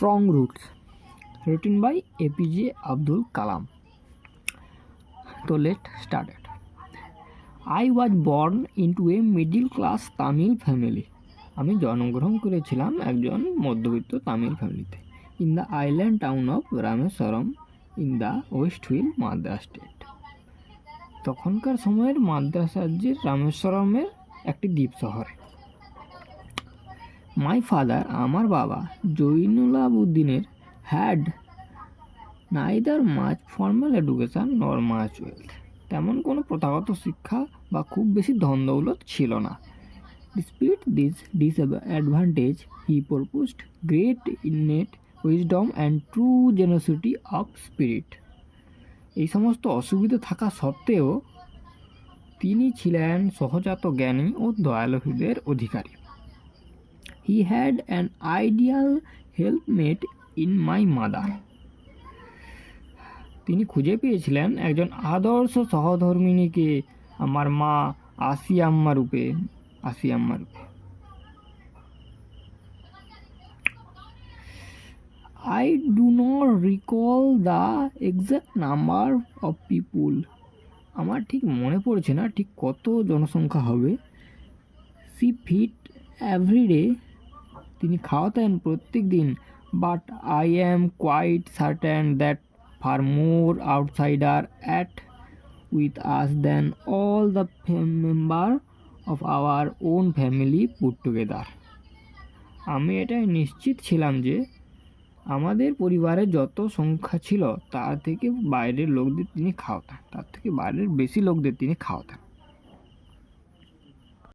Strong Roots, written by APJ Abdul Kalam. So let's start it. I was born into a middle class Tamil family. আমি জন্মগ্রহণ করেছিলাম একজন মধ্যবিত্ত তামিল ফ্যামিলিতে in the island town of Rameswaram in the West wheel Madras state. তখনকার সময়ের মাদ্রাস রাজ্যের রামেশ্বরমের একটি দ্বীপ শহরে। মাই ফাদার, আমার বাবা জৈনুলাবুদ্দিনের had neither much formal education nor much wealth. তেমন কোনো প্রথাগত শিক্ষা বা খুব বেশি ধন দৌলত ছিল না। Despite this disadvantage he proposed great innate wisdom and true generosity of spirit. এই সমস্ত অসুবিধা থাকা সত্ত্বেও তিনি ছিলেন সহজাত জ্ঞানী ও দয়ালু হৃদয়ের অধিকারী। He had an ideal helpmate in my mother. তিনি খুঁজে পেয়েছিলেন একজন আদর্শ সহধর্মিণীকে আমার মা আসিয়াম্মা রূপে। I do not recall the exact number of people. আমার ঠিক মনে পড়ছে না ঠিক কত জনসংখ্যা হবে। She feed every day. তিনি খাওয়াতেন প্রত্যেক দিন। But I am quite certain that far more outsider ate with us than all the member of our own family put together. আমি এটাই নিশ্চিত ছিলাম যে আমাদের পরিবারে যত সংখ্যা ছিল তার থেকে বাইরের বেশি লোকদের তিনি খাওয়াতেন।